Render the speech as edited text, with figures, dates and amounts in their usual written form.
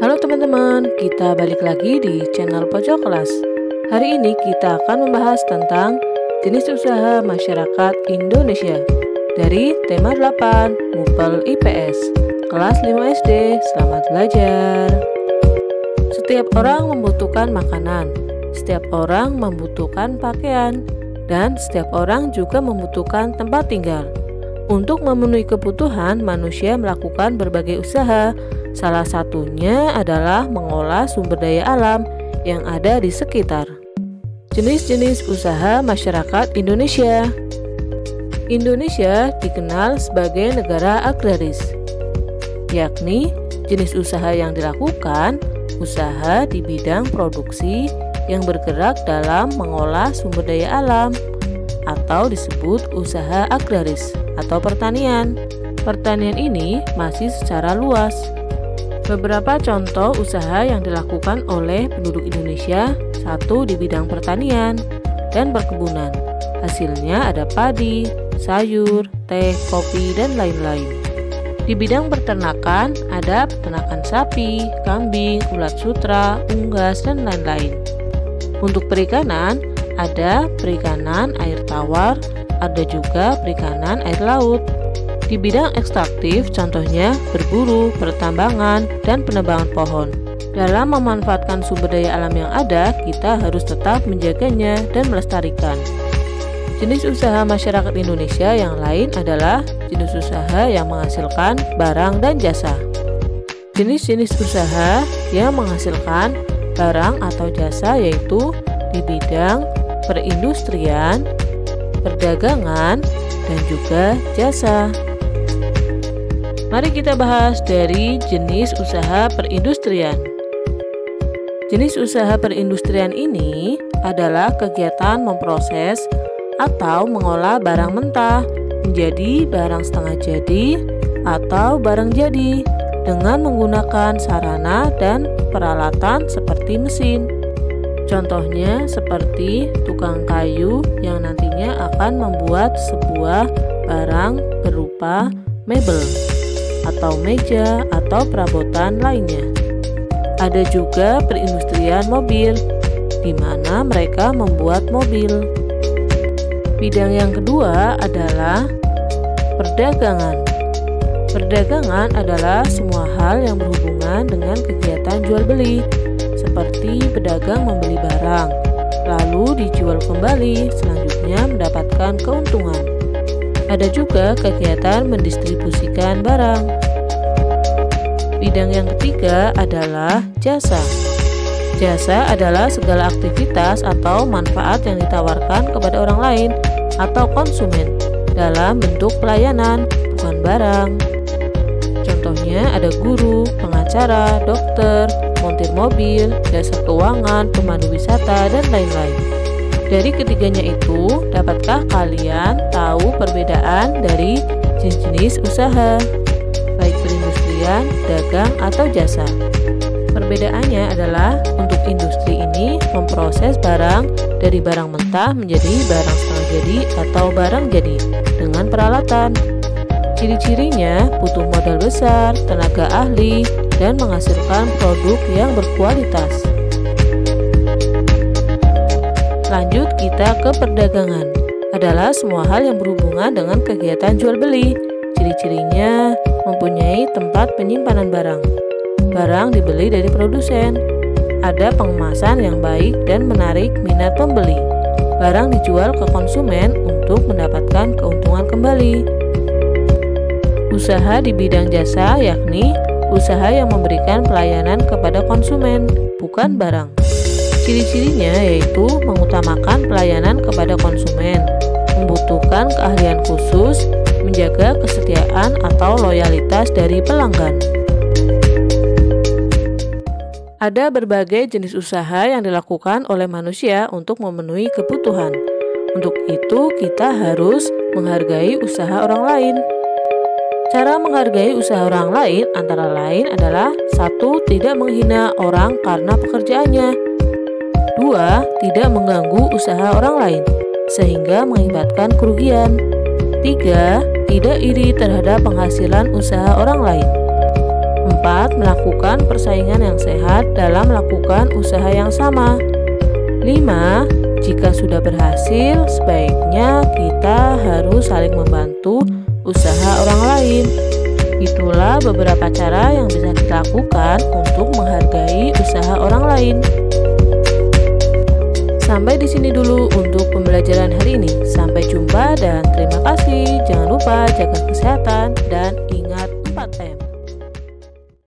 Halo teman-teman, kita balik lagi di channel Pojok Kelas. Hari ini kita akan membahas tentang jenis usaha masyarakat Indonesia dari tema 8 MUPEL IPS kelas 5 SD. Selamat belajar. Setiap orang membutuhkan makanan, setiap orang membutuhkan pakaian, dan setiap orang juga membutuhkan tempat tinggal. Untuk memenuhi kebutuhan, manusia melakukan berbagai usaha. Salah satunya adalah mengolah sumber daya alam yang ada di sekitar. Jenis-jenis usaha masyarakat Indonesia. Indonesia dikenal sebagai negara agraris, yakni jenis usaha yang dilakukan usaha di bidang produksi yang bergerak dalam mengolah sumber daya alam atau disebut usaha agraris atau pertanian. Pertanian ini masih secara luas. Beberapa contoh usaha yang dilakukan oleh penduduk Indonesia, satu di bidang pertanian dan perkebunan. Hasilnya ada padi, sayur, teh, kopi, dan lain-lain. Di bidang peternakan ada peternakan sapi, kambing, ulat sutra, unggas, dan lain-lain. Untuk perikanan, ada perikanan air tawar, ada juga perikanan air laut. Di bidang ekstraktif, contohnya berburu, pertambangan, dan penebangan pohon. Dalam memanfaatkan sumber daya alam yang ada, kita harus tetap menjaganya dan melestarikan. Jenis usaha masyarakat Indonesia yang lain adalah jenis usaha yang menghasilkan barang dan jasa. Jenis-jenis usaha yang menghasilkan barang atau jasa yaitu di bidang perindustrian, perdagangan, dan juga jasa. Mari kita bahas dari jenis usaha perindustrian. Jenis usaha perindustrian ini adalah kegiatan memproses atau mengolah barang mentah menjadi barang setengah jadi atau barang jadi dengan menggunakan sarana dan peralatan seperti mesin. Contohnya seperti tukang kayu yang nantinya akan membuat sebuah barang berupa mebel atau meja atau perabotan lainnya. Ada juga perindustrian mobil, di mana mereka membuat mobil. Bidang yang kedua adalah perdagangan. Perdagangan adalah semua hal yang berhubungan dengan kegiatan jual beli, seperti pedagang membeli barang, lalu dijual kembali, selanjutnya mendapatkan keuntungan. Ada juga kegiatan mendistribusikan barang. Bidang yang ketiga adalah jasa. Jasa adalah segala aktivitas atau manfaat yang ditawarkan kepada orang lain atau konsumen dalam bentuk pelayanan, bukan barang. Contohnya ada guru, pengacara, dokter, montir mobil, jasa keuangan, pemandu wisata, dan lain-lain. Dari ketiganya itu, dapatkah kalian tahu perbedaan dari jenis-jenis usaha, baik perindustrian, dagang, atau jasa? Perbedaannya adalah untuk industri ini memproses barang dari barang mentah menjadi barang setengah jadi atau barang jadi dengan peralatan. Ciri-cirinya butuh modal besar, tenaga ahli, dan menghasilkan produk yang berkualitas. Lanjut kita ke perdagangan. Adalah semua hal yang berhubungan dengan kegiatan jual beli. Ciri-cirinya mempunyai tempat penyimpanan barang. Barang dibeli dari produsen. Ada pengemasan yang baik dan menarik minat pembeli. Barang dijual ke konsumen untuk mendapatkan keuntungan kembali. Usaha di bidang jasa yakni usaha yang memberikan pelayanan kepada konsumen, bukan barang. Ciri-cirinya yaitu mengutamakan pelayanan kepada konsumen, membutuhkan keahlian khusus, menjaga kesetiaan atau loyalitas dari pelanggan. Ada berbagai jenis usaha yang dilakukan oleh manusia untuk memenuhi kebutuhan. Untuk itu, kita harus menghargai usaha orang lain. Cara menghargai usaha orang lain antara lain adalah 1. Tidak menghina orang karena pekerjaannya. 2. Tidak mengganggu usaha orang lain sehingga mengakibatkan kerugian. 3. Tidak iri terhadap penghasilan usaha orang lain. 4. Melakukan persaingan yang sehat dalam melakukan usaha yang sama. 5. Jika sudah berhasil, sebaiknya kita harus saling membantu usaha orang lain. Itulah beberapa cara yang bisa kita lakukan untuk menghargai usaha orang lain. Sampai di sini dulu untuk pembelajaran hari ini. Sampai jumpa dan terima kasih. Jangan lupa jaga kesehatan dan ingat 4M.